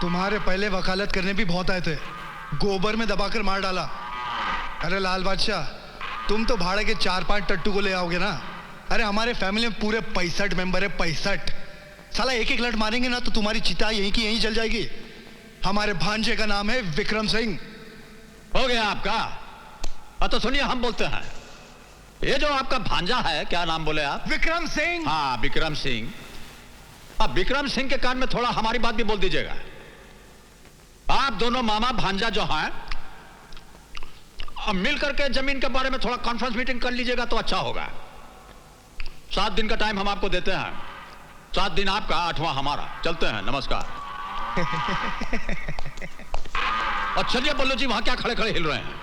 तुम्हारे पहले वकालत करने भी बहुत आए थे, गोबर में दबाकर मार डाला। अरे लाल बादशाह, तुम तो भाड़े के 4-5 टट्टू को ले आओगे ना। अरे हमारे फैमिली में पूरे 65 मेंबर है, 65। साला एक एक लट मारेंगे ना तो तुम्हारी चिता यहीं की यहीं जल जाएगी। हमारे भांजे का नाम है विक्रम सिंह। हो गया आपका? तो सुनिए, हम बोलते हैं, ये जो आपका भांजा है, क्या नाम बोले आप? विक्रम सिंह। हाँ, विक्रम सिंह। अब विक्रम सिंह के कान में थोड़ा हमारी बात भी बोल दीजिएगा। आप दोनों मामा भांजा जो हैं, अब मिल करके जमीन के बारे में थोड़ा कॉन्फ्रेंस मीटिंग कर लीजिएगा तो अच्छा होगा। 7 दिन का टाइम हम आपको देते हैं। 7 दिन आपका, 8वां हमारा। चलते हैं, नमस्कार। और चलिए बल्लू जी, वहां क्या खड़े खड़े हिल रहे हैं?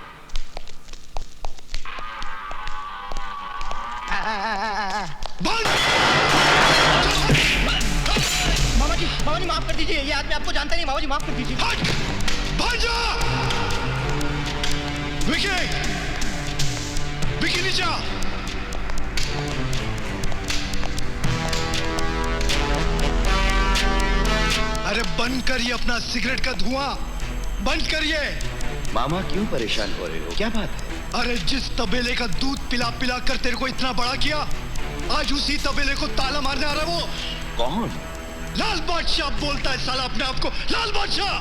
मामा जी माफ कर दीजिए, ये आदमी आपको जानता नहीं। मामा जी माफ कर दीजिए। भांजा! विकी नीचे आ। अरे बंद करिए अपना सिगरेट का धुआं, बंद करिए। मामा क्यों परेशान हो रहे हो, क्या बात है? अरे जिस तबेले का दूध पिला पिला कर तेरे को इतना बड़ा किया, आज उसी तबेले को ताला मारने आ रहा है वो। कौन? लाल बादशाह बोलता है साला अपने आप को, लाल बादशाह।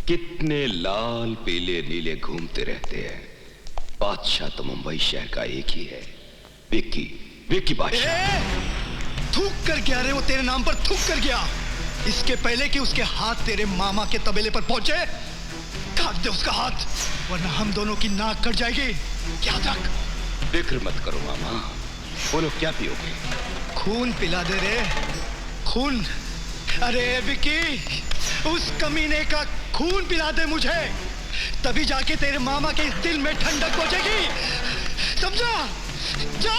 कितने लाल पीले नीले घूमते रहते हैं, बादशाह तो मुंबई शहर का एक ही है, विक्की। विक्की बादशाह। थूक कर गया रे वो, तेरे नाम पर थूक कर गया। इसके पहले कि उसके हाथ तेरे मामा के तबेले पर पहुंचे, काट दे उसका हाथ, वरना हम दोनों की नाक कट जाएगी, याद रख। फिक्र मत करो मामा। बोलो क्या पियोगे? खून पिला दे रे, खून। अरे विक्की, उस कमीने का खून पिला दे मुझे, तभी जाके तेरे मामा के इस दिल में ठंडक पहुंचेगी, समझा? जा।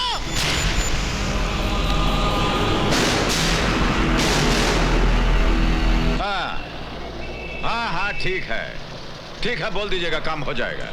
हाँ, ठीक है, ठीक है, बोल दीजिएगा, काम हो जाएगा।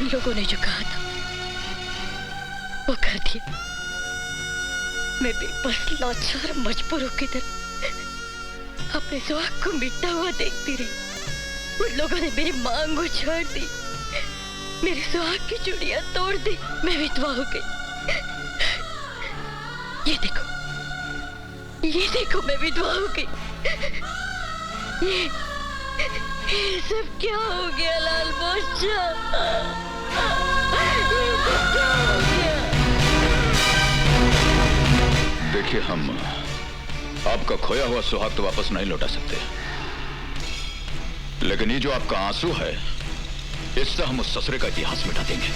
लोगों ने जो कहा था वो कर दिया। मैं बेबस, लाचार, मजबूर होकर अपने सुहाग को मिटता हुआ देखती रही। उन लोगों ने मेरी मांग उछाड़ दी, मेरी सुहाग की चूड़ियां तोड़ दी, मैं विधवा हो गई। ये देखो मैं विधवा हो गई। ये सब क्या हो गया लाल बादशाह? देखिए, हम आपका खोया हुआ सुहाग तो वापस नहीं लौटा सकते, लेकिन ये जो आपका आंसू है, इससे हम उस ससुरे का इतिहास मिटा देंगे।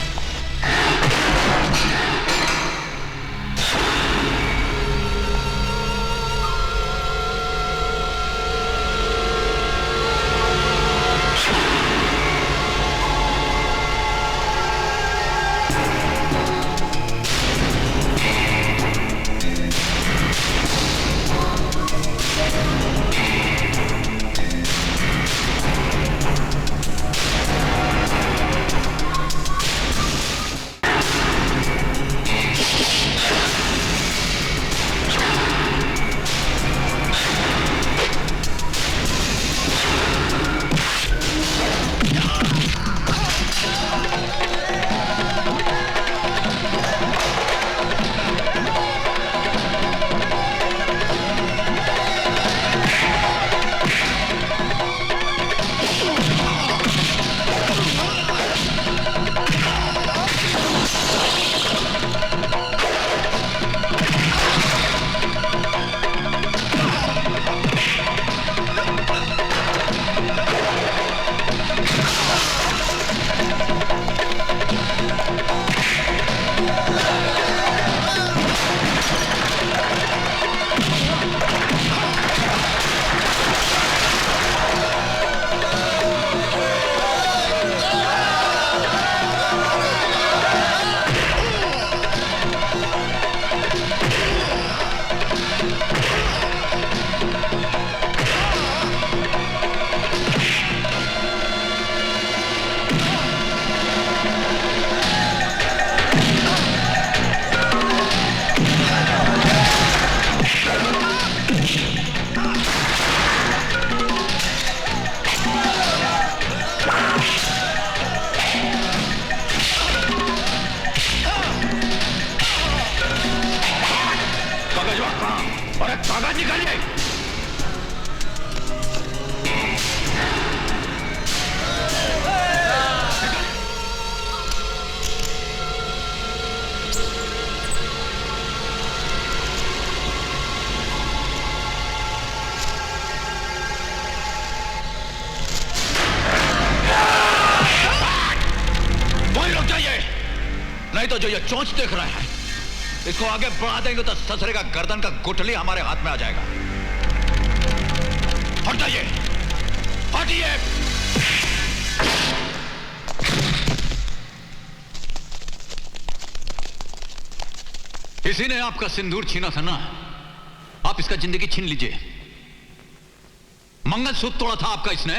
जो ये चोंच देख रहे हैं, इसको आगे बढ़ा देंगे तो ससुरे का गर्दन का गुठली हमारे हाथ में आ जाएगा। हट जाइए, हटिए। किसी ने आपका सिंदूर छीना था ना, आप इसका जिंदगी छीन लीजिए। मंगलसूत्र तोड़ा था आपका इसने,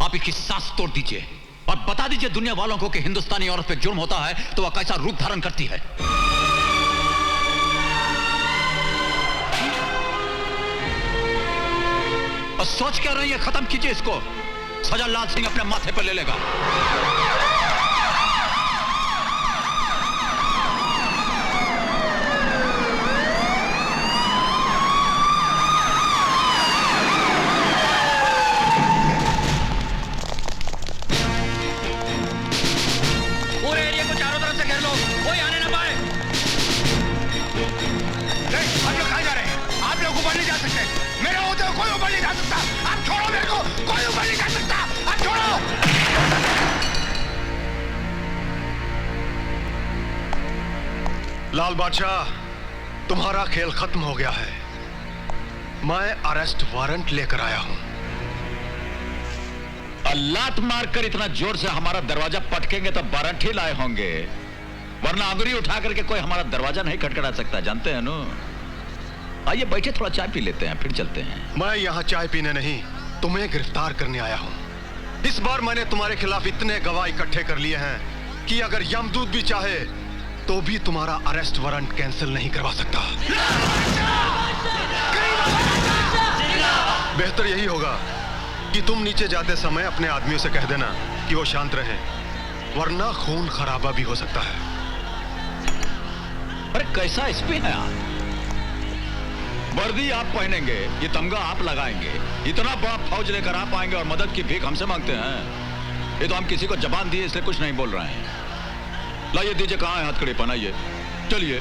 आप इसकी सांस तोड़ दीजिए और बता दीजिए दुनिया वालों को कि हिंदुस्तानी औरत पे जुर्म होता है तो वह कैसा रूप धारण करती है। और सोच क्या रही है, खत्म कीजिए इसको। सजा लाल सिंह अपने माथे पर ले लेगा। पूरे एरिया को चारों तरफ से घेर लो, कोई आने ना पाए। आप लोग कहाँ जा रहे हैं? आप लोग ऊपर नहीं जा सकते। मेरे होते हुए कोई ऊपर नहीं जा सकता। आप छोड़ो मेरे को, कोई ऊपर नहीं जा सकता। आप छोड़ो। लाल बादशाह, तुम्हारा खेल खत्म हो गया है। मैं अरेस्ट वारंट लेकर आया हूं। लात मारकर इतना जोर से हमारा दरवाजा पटकेंगे तो वारंट ही लाए होंगे, वरना अंगुली उठा करके कोई हमारा दरवाजा नहीं खटखटा सकता, जानते हैं नो। आइए बैठे, थोड़ा चाय पी लेते हैं, फिर चलते हैं। मैं यहाँ चाय पीने नहीं, तुम्हें गिरफ्तार करने आया हूँ। इस बार मैंने तुम्हारे खिलाफ इतने गवाह इकट्ठे कर लिए हैं कि अगर यमदूत भी चाहे तो भी तुम्हारा अरेस्ट वारंट कैंसिल नहीं करवा सकता। बेहतर यही होगा कि तुम नीचे जाते समय अपने आदमियों से कह देना कि वो शांत रहें, वरना खून खराबा भी हो सकता है। अरे कैसा एसपी है आप? वर्दी आप पहनेंगे, ये तमगा आप लगाएंगे, इतना बड़ा फौज लेकर आप आएंगे और मदद की भीख हमसे मांगते हैं। ये तो हम किसी को जबान दिए इसलिए कुछ नहीं बोल रहे हैं। लाइए, दीजिए, कहाँ है हथकड़ी, पहनाइए, चलिए।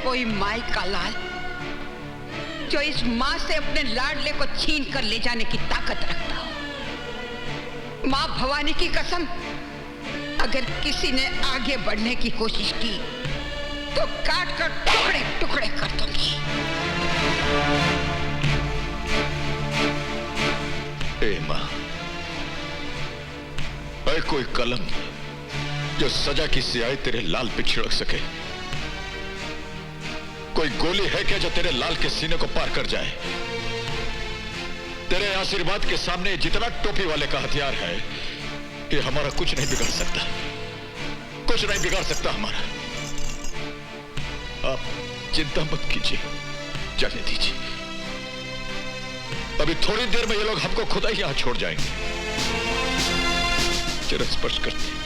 कोई माई का लाल जो इस माँ से अपने लाडले को छीन कर ले जाने की ताकत रखता हो। माँ भवानी की कसम, अगर किसी ने आगे बढ़ने की कोशिश की तो काट कर टुकड़े टुकड़े कर दूंगी। ए माँ, ऐ कोई कलम जो सजा की स्याही तेरे लाल पे छिड़क सके? कोई गोली है क्या जो तेरे लाल के सीने को पार कर जाए? तेरे आशीर्वाद के सामने जितना टोपी वाले का हथियार है कि हमारा कुछ नहीं बिगाड़ सकता, कुछ नहीं बिगाड़ सकता हमारा। आप चिंता मत कीजिए, जाने दीजिए। अभी थोड़ी देर में ये लोग हमको खुदा ही यहां छोड़ जाएंगे। जरा स्पर्श करते।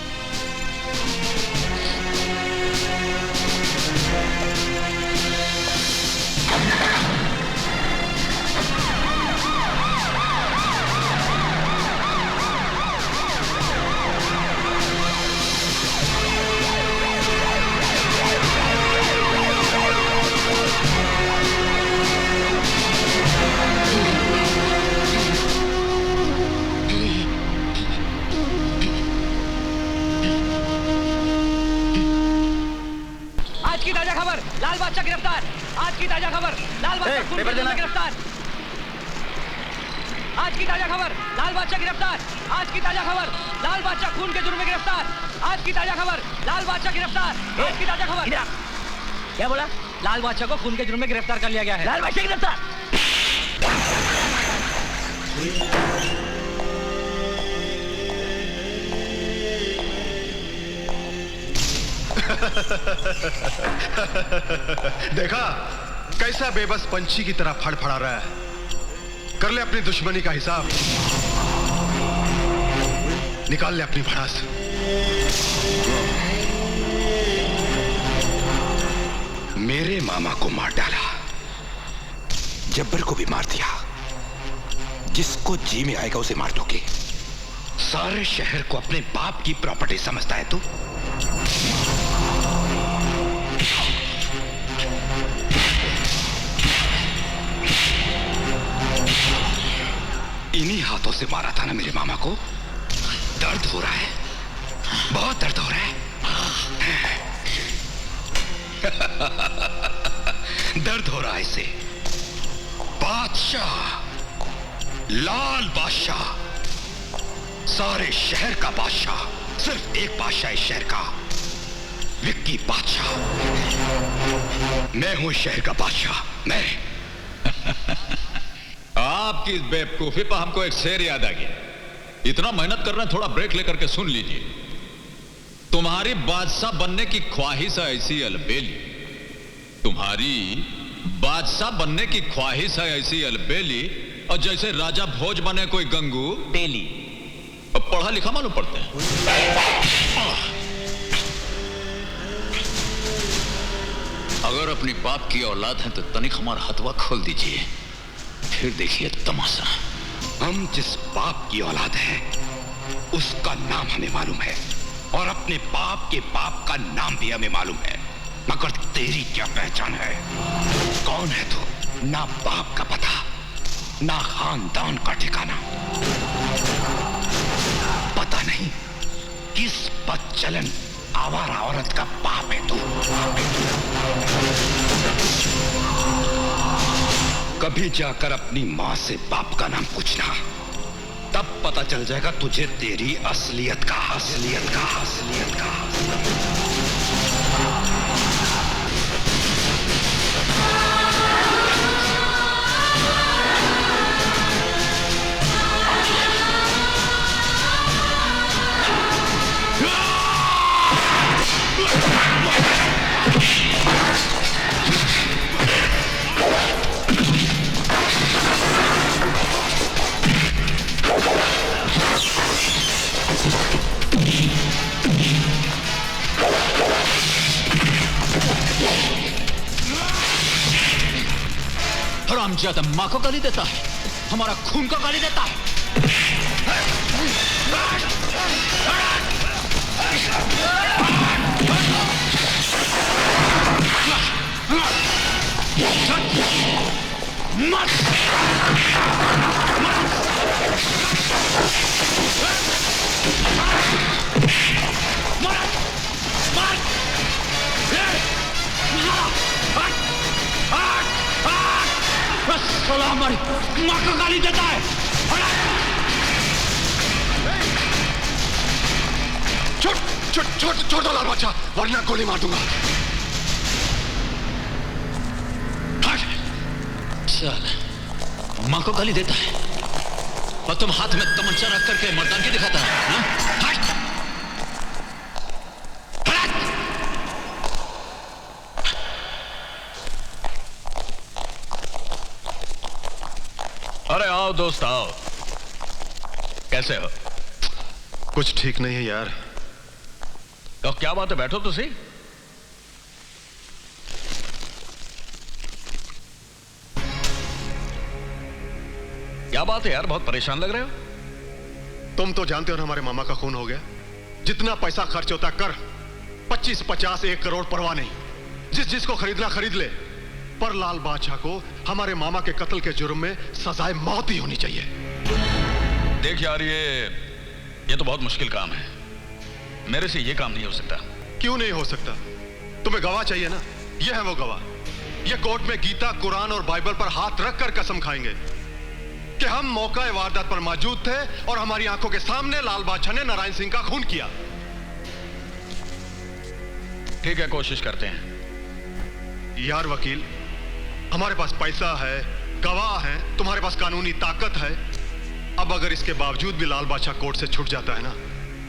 बादशाह गिरफ्तार। आज की ताजा खबर, लाल बादशाह खून के जुर्म में गिरफ्तार। आज की ताजा खबर, लाल बादशाह गिरफ्तार। आज की ताजा खबर, लाल बादशाह खून के जुर्म में गिरफ्तार। आज की ताजा खबर, लाल बादशाह गिरफ्तार। आज की ताजा खबर। क्या बोला? लाल बादशाह को खून के जुर्म में गिरफ्तार कर लिया गया है। लाल बादशाह गिरफ्तार। देखा कैसा बेबस पंछी की तरह फड़फड़ा रहा है। कर ले अपनी दुश्मनी का हिसाब, निकाल ले अपनी भड़ास। मेरे मामा को मार डाला, जब्बर को भी मार दिया। जिसको जी में आएगा उसे मार दोगे। सारे शहर को अपने बाप की प्रॉपर्टी समझता है तू। इन्हीं हाथों से मारा था ना मेरे मामा को। दर्द हो रहा है, बहुत दर्द हो रहा है। दर्द हो रहा है इसे। बादशाह, लाल बादशाह, सारे शहर का बादशाह, सिर्फ एक बादशाह इस शहर का, विक्की बादशाह। मैं हूं इस शहर का बादशाह, मैं। आपकी इस बेवकूफी पर हमको एक शेर याद आ गया। इतना मेहनत कर रहे हैं, थोड़ा ब्रेक लेकर के सुन लीजिए। तुम्हारी बादशाह बनने की ख्वाहिश है ऐसी अलबेली, तुम्हारी बादशाह बनने की ख्वाहिश है ऐसी अलबेली, और जैसे राजा भोज बने कोई गंगू डेली। अब पढ़ा लिखा मालूम पड़ते हैं। अगर अपनी बाप की औलाद है तो तनिक हमारा हथवा खोल दीजिए, फिर देखिए तमाशा। हम जिस बाप की औलाद हैं, उसका नाम हमें मालूम है, और अपने बाप के बाप का नाम भी हमें मालूम है। मगर तेरी क्या पहचान है? कौन है तू? ना बाप का पता, ना खानदान का ठिकाना। पता नहीं किस बदचलन आवारा औरत का बाप है तू। कभी जाकर अपनी मां से बाप का नाम पूछना, तब पता चल जाएगा तुझे तेरी असलियत का। हरामजादा मां को गाली देता है, हमारा खून को गाली देता है। हमारी मां को गाली देता है। छोड़ दो लाल बादशाह, वरना गोली मार दूंगा। चल, मां को गाली देता है और तुम हाथ में तमंचा रख करके मर्दानगी दिखाता है। अरे आओ दोस्त आओ, कैसे हो? कुछ ठीक नहीं है यार। तो क्या बात है, बैठो तो सही। क्या बात है यार, बहुत परेशान लग रहे हो। तुम तो जानते हो ना हमारे मामा का खून हो गया। जितना पैसा खर्च होता कर, 25, 50, 1 करोड़ परवाह नहीं। जिसको खरीदना खरीद ले, पर लाल बादशाह को हमारे मामा के कत्ल के जुर्म में सजाए मौत ही होनी चाहिए। देख यार, ये तो बहुत मुश्किल काम है। मेरे से ये काम नहीं हो सकता। क्यों नहीं हो सकता? तुम्हें गवाह चाहिए ना, ये है वो गवाह। ये कोर्ट में गीता, कुरान और बाइबल पर हाथ रखकर कसम खाएंगे कि हम मौका वारदात पर मौजूद थे और हमारी आंखों के सामने लाल बादशाह ने नारायण सिंह का खून किया। ठीक है, कोशिश करते हैं। यार वकील, हमारे पास पैसा है, गवाह है, तुम्हारे पास कानूनी ताकत है। अब अगर इसके बावजूद भी लाल बादशाह कोर्ट से छूट जाता है ना,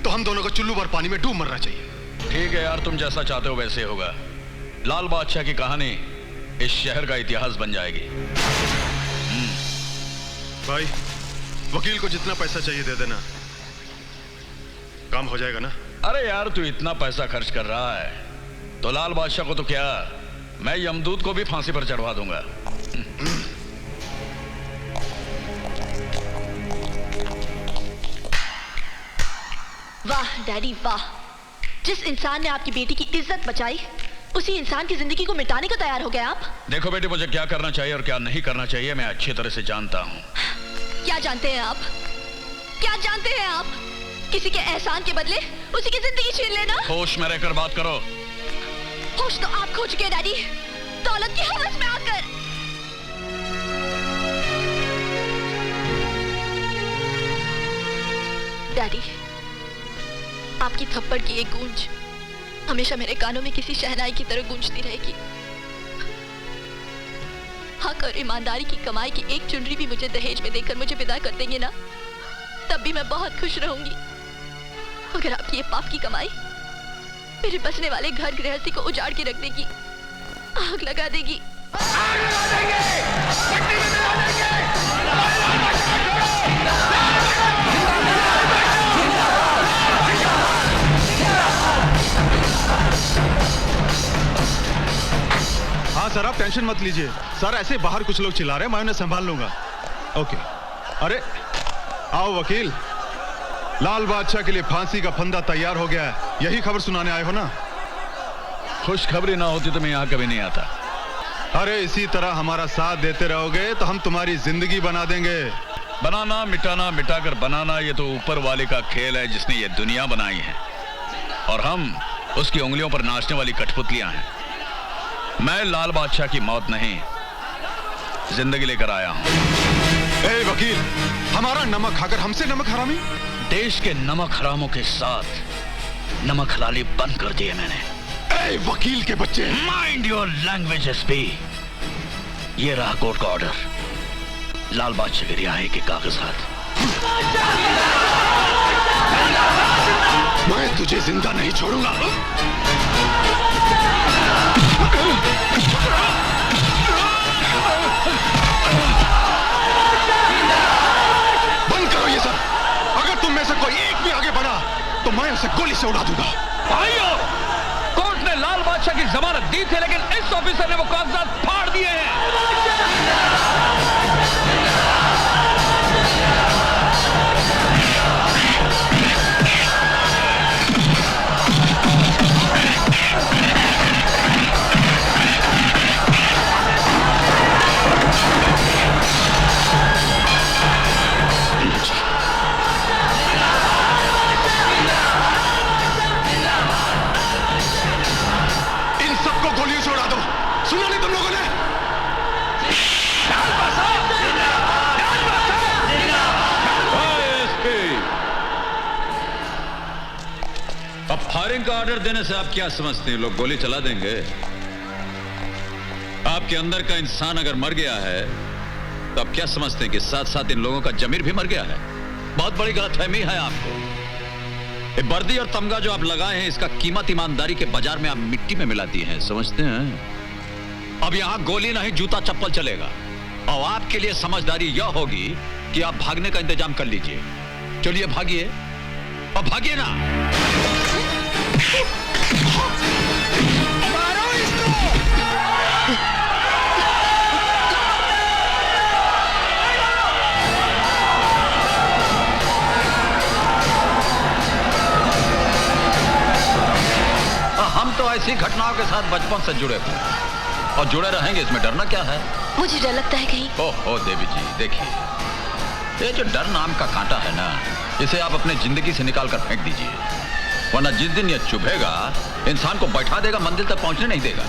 तो हम दोनों को चुल्लू भर पानी में डूब मरना चाहिए। ठीक है यार, तुम जैसा चाहते हो वैसे होगा। लाल बादशाह की कहानी इस शहर का इतिहास बन जाएगी। भाई, वकील को जितना पैसा चाहिए दे देना, काम हो जाएगा ना? अरे यार, तू इतना पैसा खर्च कर रहा है तो लाल बादशाह को तो क्या, मैं यमदूत को भी फांसी पर चढ़वा दूंगा। वाह डैडी वाह, जिस इंसान ने आपकी बेटी की इज्जत बचाई, उसी इंसान की जिंदगी को मिटाने को तैयार हो गए आप। देखो बेटी, मुझे क्या करना चाहिए और क्या नहीं करना चाहिए मैं अच्छी तरह से जानता हूँ। क्या जानते हैं आप? क्या जानते हैं आप? किसी के एहसान के बदले उसी की जिंदगी छीन लेना। होश में रहकर बात करो। होश तो आप खो चुके हैं डैडी, दौलत की हवस में आकर। डैडी, आपकी थप्पड़ की एक गूंज हमेशा मेरे कानों में किसी शहनाई की तरह गूंजती रहेगी। हक और ईमानदारी की कमाई की एक चुनरी भी मुझे दहेज में देकर मुझे विदा कर देंगे ना, तब भी मैं बहुत खुश रहूंगी। अगर आपकी ये पाप की कमाई मेरे बसने वाले घर गृहस्थी को उजाड़ के रख देगी, आग लगा देगी। हाँ सर, आप टेंशन मत लीजिए। सर, ऐसे बाहर कुछ लोग चिल्ला रहे हैं, मैं उन्हें संभाल लूंगा। ओके। अरे आओ वकील, लाल बादशाह के लिए फांसी का फंदा तैयार हो गया है, यही खबर सुनाने आए हो ना? खुशखबरी ना होती तो मैं यहाँ कभी नहीं आता। अरे इसी तरह हमारा साथ देते रहोगे तो हम तुम्हारी जिंदगी बना देंगे। बनाना, मिटाना, मिटाकर बनाना, ये तो ऊपर वाले का खेल है जिसने ये दुनिया बनाई है, और हम उसकी उंगलियों पर नाचने वाली कठपुतलियां हैं। मैं लाल बादशाह की मौत नहीं, जिंदगी लेकर आया हूं। ए वकील, हमारा नमक खाकर हमसे नमक हरामी? देश के नमक हरामों के साथ नमक हलाली बंद कर दिए मैंने। ए वकील के बच्चे, माइंड योर लैंग्वेज एसपी। ये रहा कोर्ट का ऑर्डर, लाल बादशाह की रिहाई के कागजात। मैं तुझे जिंदा नहीं छोड़ूंगा। बंद करो ये सब। अगर तुम में से कोई एक भी आगे बढ़ा तो मैं उसे गोली से उड़ा दूंगा। भाइयों, कोर्ट ने लाल बादशाह की जमानत दी थी, लेकिन इस ऑफिसर ने वो कागजात फाड़ दिए हैं। इन सबको गोलियों से उड़ा दो। सुना नहीं तुम लोगों ने? अब फायरिंग का ऑर्डर देने से आप क्या समझते हैं, लोग गोली चला देंगे? आपके अंदर का इंसान अगर मर गया है तो आप क्या समझते हैं कि साथ साथ इन लोगों का जमीर भी मर गया है? बहुत बड़ी गलतफहमी है आपको। ये वर्दी और तमगा जो आप लगाए हैं, इसका कीमत ईमानदारी के बाजार में आप मिट्टी में मिलाती हैं, समझते हैं? अब यहां गोली नहीं, जूता चप्पल चलेगा। और आपके लिए समझदारी यह होगी कि आप भागने का इंतजाम कर लीजिए। चलिए भागिए, और भागिए ना। मारो इसको। हम तो ऐसी घटनाओं के साथ बचपन से जुड़े हुए हैं और जुड़े रहेंगे, इसमें डरना क्या है? मुझे डर लगता है कहीं। ओह देवी जी, देखिए, ये जो डर नाम का कांटा है ना, इसे आप अपने जिंदगी से निकाल कर फेंक दीजिए, वरना जिस दिन ये चुभेगा इंसान को बैठा देगा, मंजिल तक पहुंचने नहीं देगा।